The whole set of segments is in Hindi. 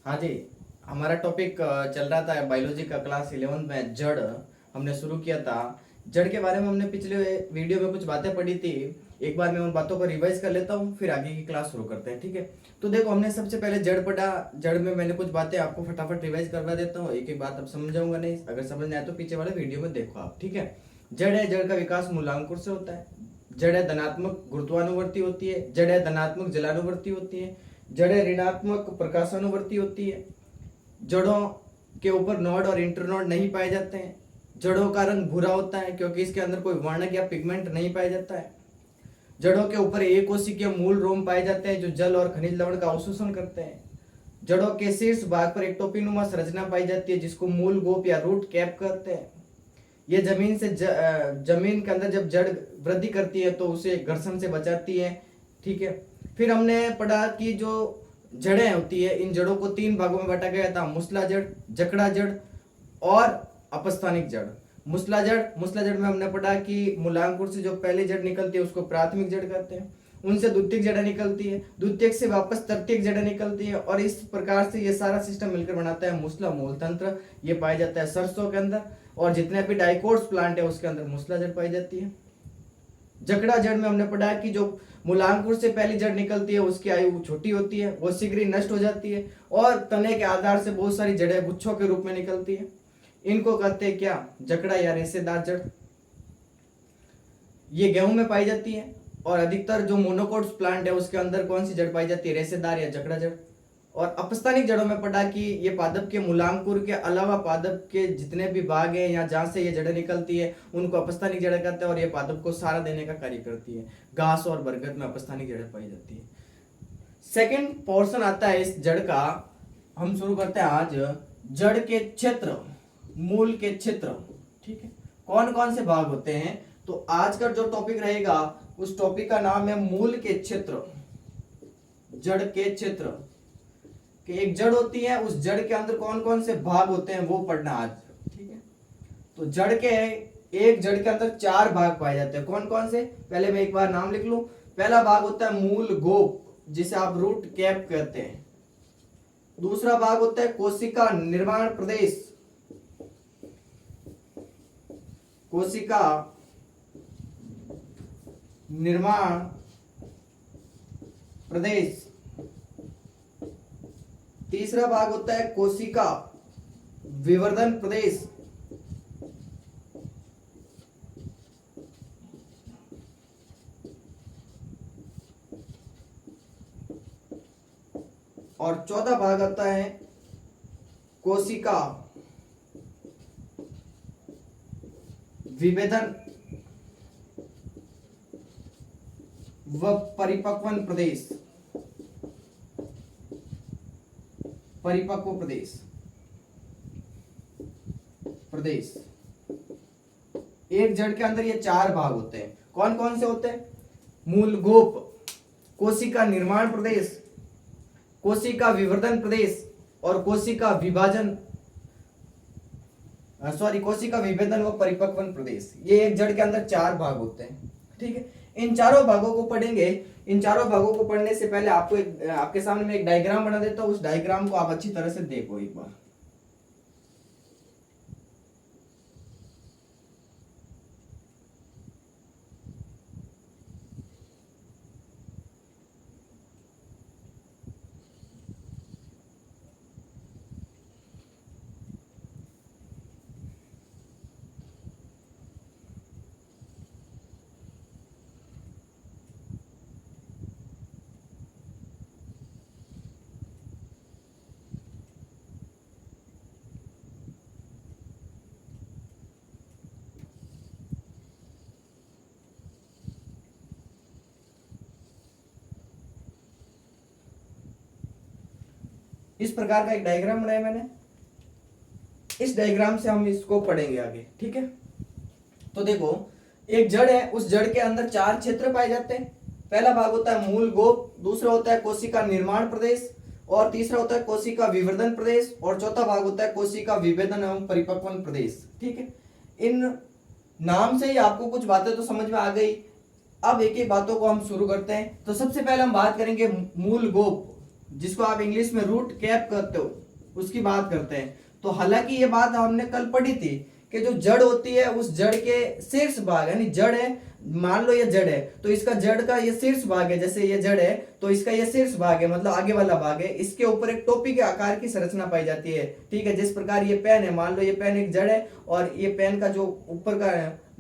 हाँ जी। हमारा टॉपिक चल रहा था बायोलॉजी का क्लास 11 में जड़ हमने शुरू किया था। जड़ के बारे में हमने पिछले वीडियो में कुछ बातें पढ़ी थी। एक बार मैं उन बातों को रिवाइज कर लेता हूँ, फिर आगे की क्लास शुरू करते हैं, ठीक है। तो देखो, हमने सबसे पहले जड़ पढ़ा। जड़ में मैंने कुछ बातें आपको फटाफट रिवाइज करवा देता हूँ, एक एक बात अब समझाऊंगा नहीं, अगर समझ नहीं आए तो पीछे वाले वीडियो में देखो आप, ठीक है। जड़ है, जड़ का विकास मूलांकुर से होता है। जड़ है धनात्मक गुरुत्वानुवर्ती होती है। जड़ है धनात्मक जलानुवर्ती होती है। जड़ है ऋणात्मक प्रकाशानुवर्ती होती है। जड़ों के ऊपर नोड और इंटरनोड नहीं पाए जाते हैं। जड़ों का रंग भूरा होता है क्योंकि इसके अंदर कोई वर्णक या पिगमेंट नहीं पाया जाता है। जड़ों के ऊपर एक कोशिकीय मूल रोम पाए जाते हैं जो जल और खनिज लवण का अवशोषण करते हैं। जड़ों के शीर्ष भाग पर एक टोपीनुमा संरचना पाई जाती है जिसको मूल गोप या रूट कैप कहते हैं। ये जमीन से जमीन के अंदर जब जड़ वृद्धि करती है तो उसे घर्षण से बचाती है, ठीक है। फिर हमने पढ़ा कि जो जड़ें होती है, इन जड़ों को तीन भागों में बांटा गया था: मूसला जड़, जकड़ा जड़ और अपस्थानिक जड़। मूसला जड़ में हमने पढ़ा कि मूलांकुर से जो पहली जड़ निकलती है उसको प्राथमिक जड़ कहते हैं। उनसे द्वितीयक जड़ निकलती है, द्वितीयक से वापस तृतीयक जड़ निकलती है, और इस प्रकार से ये सारा सिस्टम मिलकर बनाता है मूसला मूल तंत्र। ये पाया जाता है सरसों के अंदर, और जितने भी डाइकोट्स प्लांट है उसके अंदर मूसला जड़ पाई जाती है। जकड़ा जड़ में हमने पढ़ा कि जो मूलांकुर से पहली जड़ निकलती है उसकी आयु छोटी होती है, वो शीघ्र ही नष्ट हो जाती है, और तने के आधार से बहुत सारी जड़ें गुच्छों के रूप में निकलती है। इनको कहते हैं क्या? जकड़ा या रेशेदार जड़। ये गेहूं में पाई जाती है, और अधिकतर जो मोनोकोट्स प्लांट है उसके अंदर कौन सी जड़ पाई जाती है? रेशेदार या जकड़ा जड़। और अपस्थानिक जड़ों में पढ़ा कि ये पादप के मूलांकुर के अलावा पादप के जितने भी भाग हैं या जहां से ये जड़ें निकलती है उनको अपस्थानिक जड़ें कहते हैं, और ये पादप को सहारा देने का कार्य करती है। घास और बरगद में अपस्थानिक जड़ें पाई जाती है। सेकंड पोर्शन आता है इस जड़ का। हम शुरू करते हैं आज जड़ के क्षेत्र, मूल के क्षेत्र, ठीक है। कौन कौन से भाग होते हैं? तो आज का जो टॉपिक रहेगा उस टॉपिक का नाम है मूल के क्षेत्र, जड़ के क्षेत्र। कि एक जड़ होती है, उस जड़ के अंदर कौन कौन से भाग होते हैं वो पढ़ना आज, ठीक है। तो जड़ के एक जड़ के अंदर चार भाग पाए जाते हैं। कौन कौन से? पहले मैं एक बार नाम लिख लूं। पहला भाग होता है मूल गोप, जिसे आप रूट कैप कहते हैं। दूसरा भाग होता है कोशिका निर्माण प्रदेश, कोशिका निर्माण प्रदेश। तीसरा भाग होता है कोशिका विवर्धन प्रदेश। और चौथा भाग आता है कोशिका विभेदन व परिपक्वन प्रदेश, परिपक्व प्रदेश। एक जड़ के अंदर ये चार भाग होते हैं। कौन कौन से होते हैं? मूल गोप, कोशिका निर्माण प्रदेश, कोशिका विवर्धन प्रदेश, और कोशिका विभेदन व परिपक्वन प्रदेश। ये एक जड़ के अंदर चार भाग होते हैं, ठीक है। इन चारों भागों को पढ़ेंगे। इन चारों भागों को पढ़ने से पहले आपको आपके सामने में एक डायग्राम बना देता हूं, उस डायग्राम को आप अच्छी तरह से देखो एक बार। इस प्रकार का एक डायग्राम बनाया मैंने। इस डायग्राम से हम इसको पढ़ेंगे आगे, ठीक है। तो देखो, एक जड़ है, उस जड़ के अंदर चार क्षेत्र पाए जाते हैं। पहला भाग होता है मूल गोप, दूसरा होता है कोशिका निर्माण प्रदेश, और तीसरा होता है कोशिका विवर्धन प्रदेश, और चौथा भाग होता है कोशिका विभेदन एवं परिपक्वन प्रदेश, ठीक है। इन नाम से ही आपको कुछ बातें तो समझ में आ गई। अब एक एक बातों को हम शुरू करते हैं। तो सबसे पहले हम बात करेंगे मूल गोप। जिसको आप इंग्लिश में रूट कैप कहते हो, उसकी बात करते हैं। तो हालांकि ये बात हमने कल पढ़ी थी कि जो जड़ होती है उस जड़ के शीर्ष भाग, यानी जड़ है, मान लो ये जड़ है तो इसका जड़ का ये शीर्ष भाग है, जैसे ये जड़ है तो इसका ये शीर्ष भाग है, मतलब आगे वाला भाग है, इसके ऊपर एक टोपी के आकार की संरचना पाई जाती है। ठीक है, जिस प्रकार ये पेन है, मान लो ये पेन एक जड़ है और ये पेन का जो ऊपर का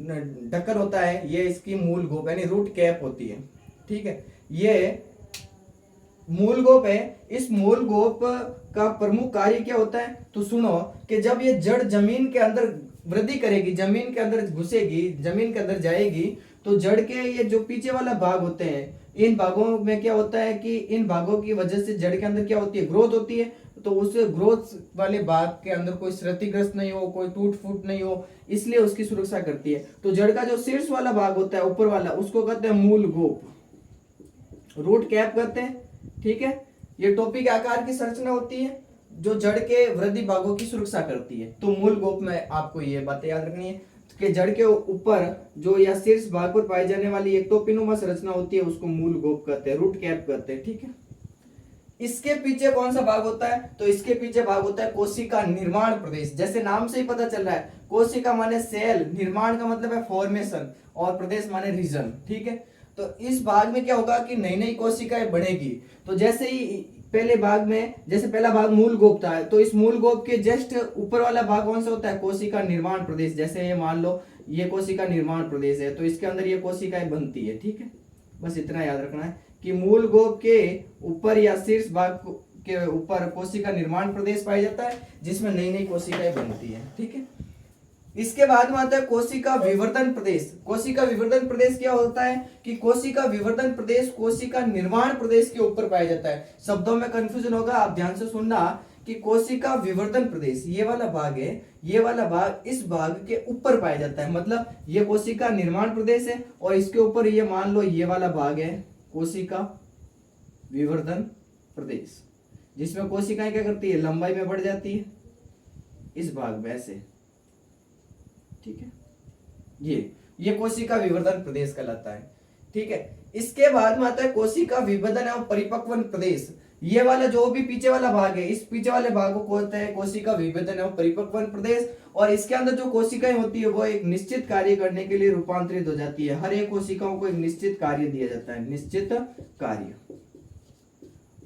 ढक्कन होता है ये इसकी मूल गोप यानी रूट कैप होती है। ठीक है, ये मूल गोप है। इस मूल गोप का प्रमुख कार्य क्या होता है, तो सुनो कि जब ये जड़ जमीन के अंदर वृद्धि करेगी, जमीन के अंदर घुसेगी, जमीन के अंदर जाएगी, तो जड़ के ये जो पीछे वाला भाग होते हैं, इन भागों में क्या होता है कि इन भागों की वजह से जड़ के अंदर क्या होती है, ग्रोथ होती है। तो उस ग्रोथ वाले भाग के अंदर कोई क्षतिग्रस्त नहीं हो, कोई टूट फूट नहीं हो, इसलिए उसकी सुरक्षा करती है। तो जड़ का जो शीर्ष वाला भाग होता है, ऊपर वाला, उसको कहते हैं मूल गोप, रूट कैप कहते हैं। ठीक है, ये टोपी के आकार की संरचना होती है जो जड़ के वृद्धि भागों की सुरक्षा करती है। तो मूल गोप में आपको ये बातें याद रखनी है कि जड़ के ऊपर जो या शीर्ष भाग पर पाई जाने वाली एक टोपीनुमा संरचना होती है उसको मूल गोप कहते हैं, रूट कैप कहते हैं। ठीक है, इसके पीछे कौन सा भाग होता है, तो इसके पीछे भाग होता है कोशिका निर्माण प्रदेश। जैसे नाम से ही पता चल रहा है, कोशिका माने सेल, निर्माण का मतलब है फॉर्मेशन, और प्रदेश माने रीजन। ठीक है, तो इस भाग में क्या होगा कि नई नई कोशिकाएं बढ़ेगी। तो जैसे ही पहले भाग में, जैसे पहला भाग मूल गोप था, तो इस मूल गोप के जस्ट ऊपर वाला भाग कौन सा होता है, कोशिका निर्माण प्रदेश। जैसे ये मान लो ये कोशिका निर्माण प्रदेश है, तो इसके अंदर ये कोशिकाएं बनती है। ठीक है, बस इतना याद रखना है कि मूल गोप के ऊपर या शीर्ष भाग के ऊपर कोशिका निर्माण प्रदेश पाया जाता है जिसमें नई नई कोशिकाएं बनती है। ठीक है, इसके बाद में आता है कोशिका विवर्धन प्रदेश। कोशिका विवर्धन प्रदेश क्या होता है कि कोशिका विवर्धन प्रदेश कोशिका निर्माण प्रदेश के ऊपर पाया जाता है। शब्दों में कंफ्यूजन होगा, आप ध्यान से सुनना कि कोशिका विवर्धन प्रदेश ये वाला भाग है, ये वाला भाग इस भाग के ऊपर पाया जाता है, मतलब ये कोशिका निर्माण प्रदेश है और इसके ऊपर ये मान लो ये वाला भाग है कोशिका विवर्धन प्रदेश, जिसमें कोशिकाएं क्या करती है, लंबाई में बढ़ जाती है इस भाग में ऐसे। ठीक है, ये कोशिका विवर्धन प्रदेश कहलाता है। ठीक है, इसके बाद में आता है कोशिका विभेदन एवं परिपक्वन प्रदेश। ये वाला जो भी पीछे वाला भाग है, इस पीछे वाले भाग को कहते हैं कोशिका विभेदन एवं परिपक्वन प्रदेश। और इसके अंदर जो कोशिकाएं होती है वो एक निश्चित कार्य करने के लिए रूपांतरित हो जाती है। हर एक कोशिकाओं को एक निश्चित कार्य दिया जाता है, निश्चित कार्य।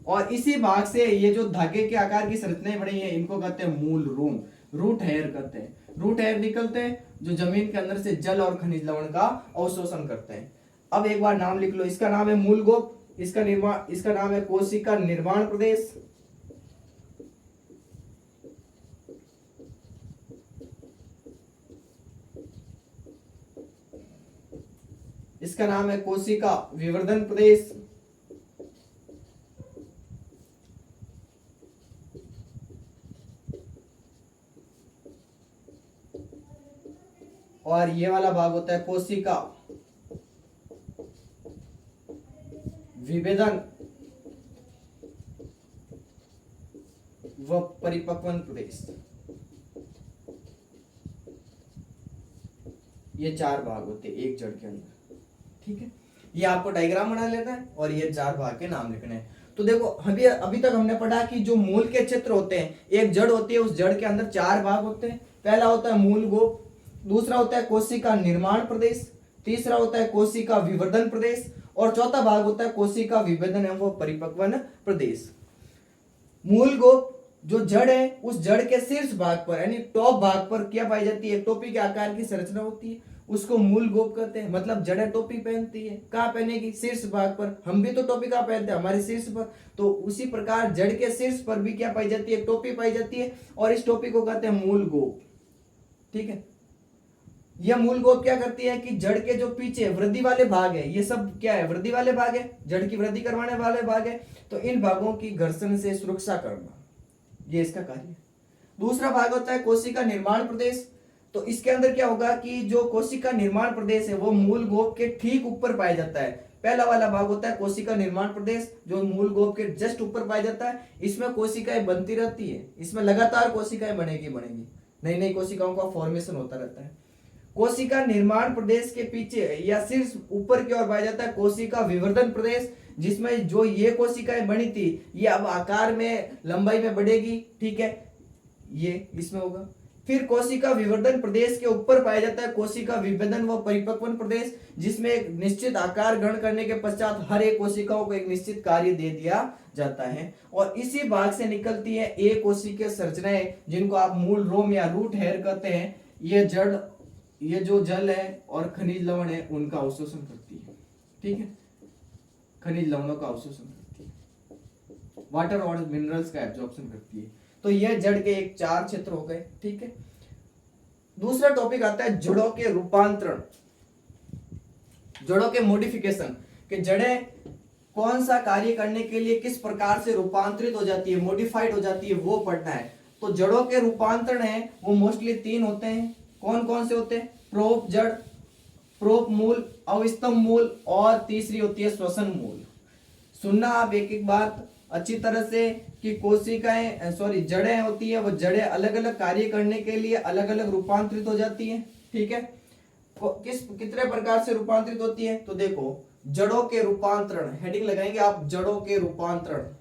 और इसी भाग से ये जो धागे के आकार की संरचनाएं बनी है इनको कहते हैं मूल रूम, रूट हेयर कहते हैं। रूट हेयर निकलते हैं जो जमीन के अंदर से जल और खनिज लवण का अवशोषण करते हैं। अब एक बार नाम लिख लो, इसका नाम है मूल गोप, इसका नाम है कोशिका निर्माण प्रदेश, इसका नाम है कोशिका विवर्धन प्रदेश, और ये वाला भाग होता है कोशिका विभेदन व परिपक्वन प्रदेश। ये चार भाग होते हैं एक जड़ के अंदर। ठीक है, ये आपको डायग्राम बना लेना है और ये चार भाग के नाम लिखने हैं। तो देखो अभी तक हमने पढ़ा कि जो मूल के क्षेत्र होते हैं, एक जड़ होती है, उस जड़ के अंदर चार भाग होते हैं। पहला होता है मूल गोप, दूसरा होता है कोशिका निर्माण प्रदेश, तीसरा होता है कोशिका विवर्धन प्रदेश, और चौथा भाग होता है कोशिका विभेदन एवं परिपक्वन प्रदेश। मूल गोप जो जड़ है, उस जड़ के शीर्ष भाग पर यानी टॉप भाग पर क्या पाई जाती है, टोपी के आकार की संरचना होती है, उसको मूल गोप कहते हैं। मतलब जड़ टोपी पहनती है, कहाँ पहनेगी, शीर्ष भाग पर। हम भी तो टोपी कहाँ पहनते हैं, हमारे शीर्ष पर। तो उसी प्रकार जड़ के शीर्ष पर भी क्या पाई जाती है, टोपी पाई जाती है, और इस टोपी को कहते हैं मूल गोप। ठीक है, यह मूल गोप क्या करती है कि जड़ के जो पीछे वृद्धि वाले भाग है, ये सब क्या है, वृद्धि वाले भाग है, जड़ की वृद्धि करवाने वाले भाग है, तो इन भागों की घर्षण से सुरक्षा करना, ये इसका कार्य है। दूसरा भाग होता है कोशिका निर्माण प्रदेश। तो इसके अंदर क्या होगा कि जो कोशिका निर्माण प्रदेश है वो मूल गोप के ठीक ऊपर पाया जाता है। पहला वाला भाग होता है कोशिका निर्माण प्रदेश जो मूल गोप के जस्ट ऊपर पाया जाता है। इसमें कोशिकाएं बनती रहती है, इसमें लगातार कोशिकाएं बनेगी, नई नई कोशिकाओं का फॉर्मेशन होता रहता है। कोशिका निर्माण प्रदेश के पीछे या शीर्ष ऊपर की ओर पाया जाता है कोशिका विवर्धन प्रदेश, जिसमें जो ये कोशिकाएं बनी थी ये अब आकार में लंबाई में बढ़ेगी, ठीक है, ये इसमें होगा। फिर कोशिका विवर्धन प्रदेश के ऊपर पाया जाता है कोशिका विभेदन व परिपक्वन प्रदेश, जिसमें एक निश्चित आकार ग्रहण करने के पश्चात हर एक कोशिकाओं को एक निश्चित कार्य दे दिया जाता है और इसी भाग से निकलती है एक कोशिकीय संरचनाएं जिनको आप मूल रोम या रूट हेयर कहते हैं। ये जड़, ये जो जल है और खनिज लवण है उनका अवशोषण करती है, ठीक है, खनिज लवणों का अवशोषण करती है, वाटर और मिनरल्स का एब्जॉर्प्शन करती है। तो यह जड़ के एक 4 क्षेत्र हो गए, ठीक है। दूसरा टॉपिक आता है जड़ों के रूपांतरण, जड़ों के मॉडिफिकेशन, कि जड़ें कौन सा कार्य करने के लिए किस प्रकार से रूपांतरित हो जाती है, मॉडिफाइड हो जाती है, वो पढ़ना है। तो जड़ों के रूपांतरण है वो मोस्टली 3 होते हैं। कौन कौन से होते हैं? प्रोप जड़, प्रोप मूल, अवस्तंभ मूल और तीसरी होती है श्वसन मूल। सुनना आप एक एक बात अच्छी तरह से कि कोशिकाएं जड़ें होती है वो जड़ें अलग अलग कार्य करने के लिए अलग अलग रूपांतरित हो जाती हैं, ठीक है। कितने प्रकार से रूपांतरित होती है? तो देखो जड़ों के रूपांतरण, हेडिंग लगाएंगे आप, जड़ों के रूपांतरण।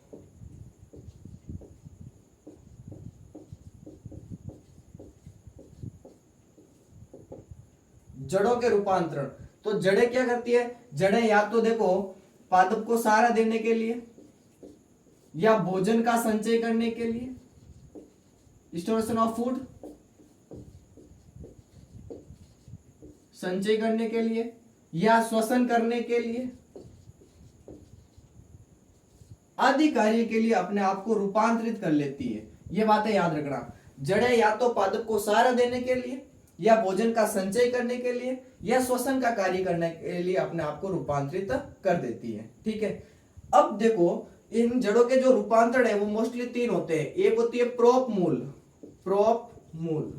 जड़ों के रूपांतरण, तो जड़ें क्या करती है? जड़ें या तो देखो पादप को सहारा देने के लिए या भोजन का संचय करने के लिए, स्टोरेशन ऑफ फूड, संचय करने के लिए या श्वसन करने के लिए आदि कार्य के लिए अपने आप को रूपांतरित कर लेती है। ये बातें याद रखना। जड़ें या तो पादप को सहारा देने के लिए या भोजन का संचय करने के लिए या श्वसन का कार्य करने के लिए अपने आप को रूपांतरित कर देती है, ठीक है। अब देखो इन जड़ों के जो रूपांतरण है वो मोस्टली 3 होते हैं। एक होती है प्रोप मूल, प्रोप मूल।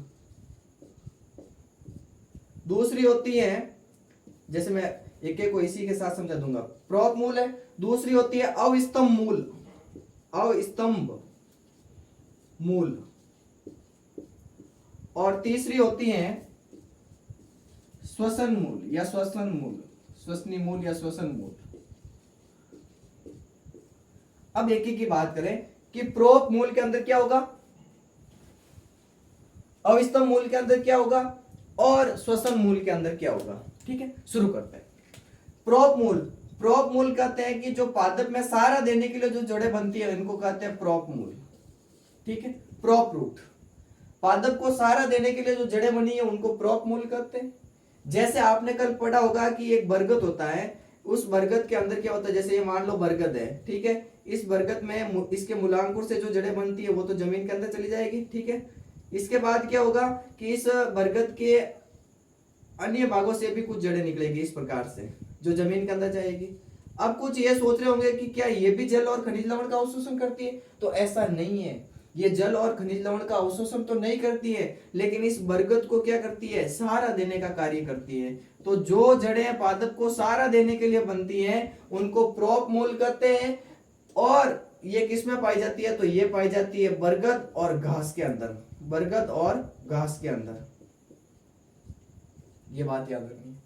दूसरी होती है, जैसे मैं एक एक को इसी के साथ समझा दूंगा, प्रोप मूल है। दूसरी होती है अवस्तंभ मूल, अवस्तंभ मूल। और तीसरी होती है श्वसन मूल या श्वसन मूल, श्वसनी मूल या श्वसन मूल। अब एक एक की बात करें कि प्रोप मूल के अंदर क्या होगा, अवस्तंभ मूल के अंदर क्या होगा और श्वसन मूल के अंदर क्या होगा, ठीक है। शुरू करते हैं। प्रोप मूल, प्रोप मूल कहते हैं कि जो पादप में सहारा देने के लिए जो जड़ें बनती है इनको कहते हैं प्रोप मूल, ठीक है। प्रोप रूट, पादप को सहारा देने के लिए जो जड़ें बनी है उनको प्रोप मूल कहते हैं। जैसे आपने कल पढ़ा होगा कि एक बरगद होता है, उस बरगद के अंदर क्या होता है, जैसे ये मान लो बरगद है, ठीक है। इस बरगद में इसके मूलांकुर से जो जड़ें बनती है वो तो जमीन के अंदर चली जाएगी, ठीक है। इसके बाद क्या होगा कि इस बरगद के अन्य भागों से भी कुछ जड़ें निकलेगी इस प्रकार से जो जमीन के अंदर जाएगी। अब कुछ ये सोच रहे होंगे कि क्या ये भी जल और खनिज लवण का अवशोषण करती है? तो ऐसा नहीं है, ये जल और खनिज लवण का अवशोषण तो नहीं करती है, लेकिन इस बरगद को क्या करती है, सहारा देने का कार्य करती है। तो जो जड़ें पादप को सहारा देने के लिए बनती हैं उनको प्रोप मूल कहते हैं। और ये किस में पाई जाती है? तो ये पाई जाती है बरगद और घास के अंदर, बरगद और घास के अंदर। ये बात याद रखनी है।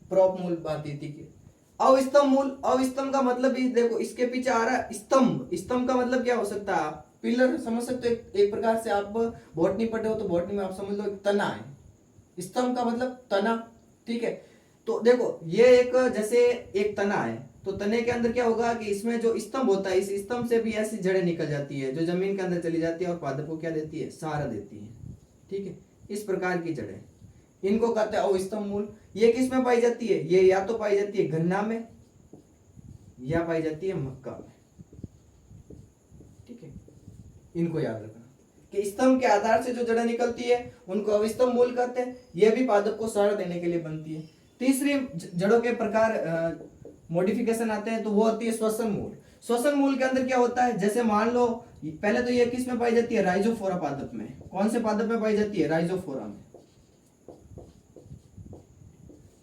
प्रोप मूल बात थी कि अवस्तंभ मूल, अवस्तंभ का मतलब भी देखो इसके पीछे आ रहा है स्तंभ। स्तंभ का मतलब क्या हो सकता है? पिलर समझ सकते हो, एक प्रकार से आप बॉटनी पढ़े हो तो बॉटनी में आप समझ लो एक तना है। स्तंभ का मतलब तना, ठीक है। तो देखो ये एक जैसे एक तना है, तो तने के अंदर क्या होगा कि इसमें जो स्तंभ होता है, इस स्तंभ से भी ऐसी जड़ें निकल जाती है जो जमीन के अंदर चली जाती है और पादप को क्या देती है, सहारा देती है, ठीक है। इस प्रकार की जड़ें, इनको कहते हैं अवस्तंभ मूल। ये किस में पाई जाती है? ये या तो पाई जाती है गन्ना में या पाई जाती है मक्का में, ठीक है। इनको याद रखना कि स्तंभ के आधार से जो जड़ें निकलती है उनको अवस्तंभ मूल कहते हैं। ये भी पादप को सहारा देने के लिए बनती है। तीसरी जड़ों के प्रकार मॉडिफिकेशन आते हैं तो वो होती है श्वसन मूल। श्वसन मूल के अंदर क्या होता है, जैसे मान लो पहले तो ये किस में पाई जाती है, राइजोफोरा पादप में। कौन से पादप में पाई जाती है? राइजोफोरा में,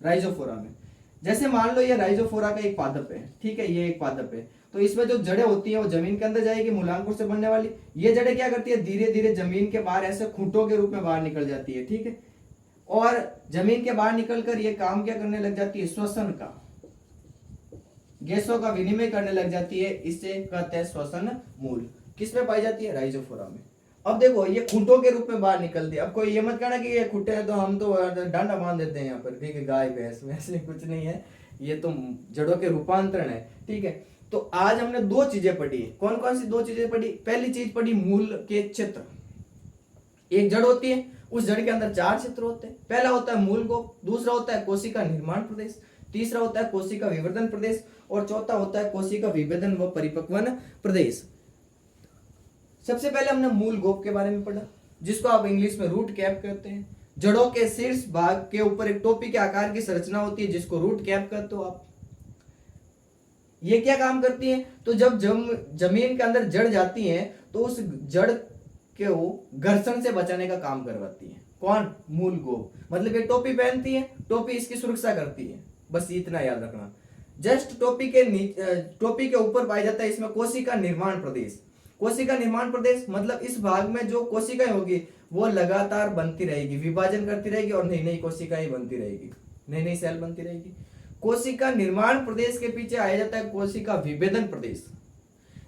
राइजोफोरा में। जैसे मान लो ये राइजोफोरा का एक पादप है, ठीक है, ये एक पादप है, तो इसमें जो जड़ें होती हैं वो जमीन के अंदर जाएगी मूलांकुर से बनने वाली। ये जड़ें क्या करती है, धीरे धीरे जमीन के बाहर ऐसे खूंटों के रूप में बाहर निकल जाती है, ठीक है। और जमीन के बाहर निकलकर ये काम क्या करने लग जाती है, श्वसन का। गैसों का विनिमय करने लग जाती है, इसे कहते हैं श्वसन मूल। किसमें पाई जाती है? राइजोफोरा में। अब देखो ये खूंटों के रूप में बाहर निकलती है। अब कोई ये मत कहना कि ये खूंटे हैं तो हम तो डांडा बांध देते हैं यहाँ पर, ठीक है, गाय भैंस, वैसे कुछ नहीं है, ये तो जड़ों के रूपांतरण है, ठीक है। तो आज हमने दो चीजें पढ़ी। कौन कौन सी दो चीजें पढ़ी? पहली चीज पढ़ी मूल के क्षेत्र। एक जड़ होती है, उस जड़ के अंदर 4 क्षेत्र होते हैं। पहला होता है मूल गोप, दूसरा होता है कोशिका निर्माण प्रदेश, तीसरा होता है कोशिका विवर्धन प्रदेश, और चौथा होता है कोशिका विभेदन व परिपक्वन प्रदेश। सबसे पहले हमने मूल गोप के बारे में पढ़ा, जिसको आप इंग्लिश में रूट कैप कहते हैं। जड़ों के शीर्ष भाग के ऊपर एक टोपी के आकार की संरचना होती है, जिसको रूट कैप कहते हो आप। ये क्या काम करती है? तो जब जमीन के अंदर जड़ जाती है तो उस जड़ के वो घर्षण से बचाने का काम करवाती है। कौन? मूल गोप। मतलब ये टोपी पहनती है, टोपी इसकी सुरक्षा करती है, बस इतना याद रखना। जस्ट टोपी के ऊपर पाया जाता है इसमें कोशिका निर्माण प्रदेश। कोशिका निर्माण प्रदेश मतलब इस भाग में जो कोशिकाएं होगी वो लगातार बनती रहेगी, विभाजन करती रहेगी और नई नई कोशिकाएं बनती रहेगी, नई नई सेल बनती रहेगी। कोशिका निर्माण प्रदेश के पीछे आया जाता है कोशिका विभेदन प्रदेश,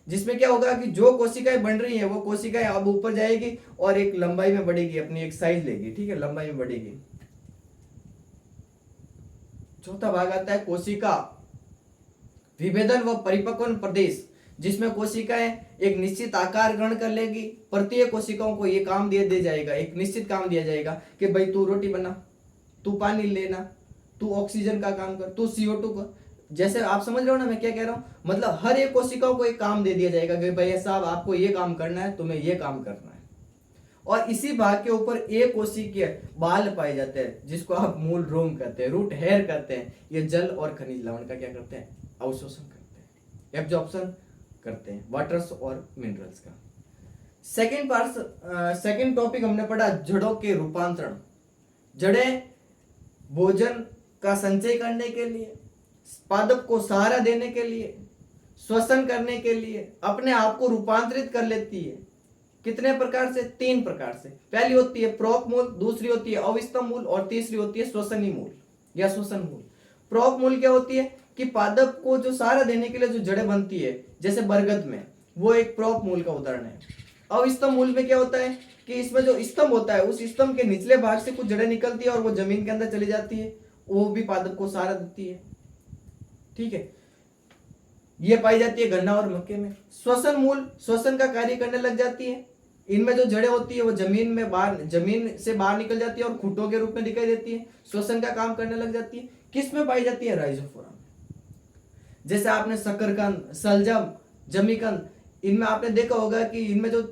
जिसमें क्या होगा कि जो कोशिकाएं बन रही है वो कोशिकाएं अब ऊपर जाएगी और एक लंबाई में बढ़ेगी, अपनी एक साइज लेगी, ठीक है, लंबाई में बढ़ेगी। चौथा भाग आता है कोशिका विभेदन व परिपक्वन प्रदेश, जिसमें कोशिकाएं एक निश्चित आकार ग्रहण कर लेगी। प्रत्येक कोशिकाओं को ये काम दे जाएगा, एक निश्चित काम दिया जाएगा कि भाई तू रोटी बना, तू पानी लेना, तू ऑक्सीजन का काम कर, तू CO2 का। जैसे आप समझ रहे हो ना मैं क्या कह रहा हूं? मतलब हर एक कोशिकाओं को एक काम दे दिया जाएगा कि भाई साहब आपको ये काम करना है, तुम्हें ये काम करना है। और इसी भाग के ऊपर एक कोशिकीय बाल पाए जाते हैं, जिसको आप मूल रोम कहते हैं, रूट हेयर कहते हैं। ये जल और खनिज लवण का क्या करते हैं? अवशोषण करते हैं, एब्जॉर्प्शन करते हैं, वाटर्स और मिनरल्स का। सेकेंड टॉपिक हमने पढ़ा जड़ों के रूपांतरण। जड़ें भोजन का संचय करने के लिए, पादप को सहारा देने के लिए, श्वसन करने के लिए अपने आप को रूपांतरित कर लेती है। कितने प्रकार से? 3 प्रकार से। पहली होती है प्रोक मूल, दूसरी होती है अविस्तम मूल और तीसरी होती है श्वसनी मूल या श्वसन मूल। प्रोक मूल क्या होती है कि पादप को जो सहारा देने के लिए जो जड़ें बनती है, जैसे बरगद में, वो एक प्रोक मूल का उदाहरण है। अविस्तम मूल में क्या होता है कि इसमें जो स्तंभ होता है उस स्तंभ के निचले भाग से कुछ जड़ें निकलती है और वो जमीन के अंदर चली जाती है, वो भी पादप को सहारा देती है, ठीक है। ये पाई जाती है गन्ना और मक्के में। श्वसन मूल श्वसन का कार्य करने लग जाती है। इनमें जो जड़ें होती है वो जमीन से बाहर निकल जाती है और खूंटों के रूप में दिखाई देती है, श्वसन का काम करने लग जाती है। किस में पाई जाती है? राइजोफोरा में। जैसे आपने शकरकंद, सलजम, जमीकंद, इनमें आपने देखा होगा कि इनमें जो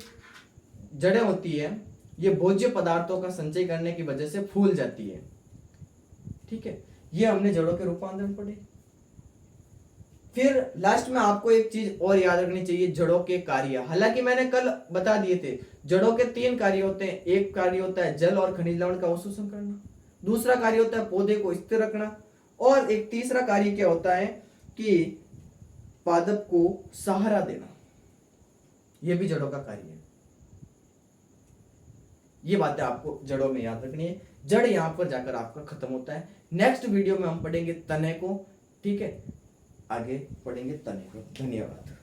जड़ें होती है ये भोज्य पदार्थों का संचय करने की वजह से फूल जाती है, ठीक है। ये हमने जड़ों के रूपांतरण पढ़े। फिर लास्ट में आपको एक चीज और याद रखनी चाहिए, जड़ों के कार्य। हालांकि मैंने कल बता दिए थे, जड़ों के 3 कार्य होते हैं। एक कार्य होता है जल और खनिज लवण का अवशोषण करना, दूसरा कार्य होता है पौधे को स्थिर रखना, और एक तीसरा कार्य क्या होता है कि पादप को सहारा देना। यह भी जड़ों का कार्य है। ये बातें आपको जड़ों में याद रखनी है। जड़ यहां पर जाकर आपका खत्म होता है। नेक्स्ट वीडियो में हम पढ़ेंगे तने को, ठीक है, आगे पढ़ेंगे तने को। धन्यवाद।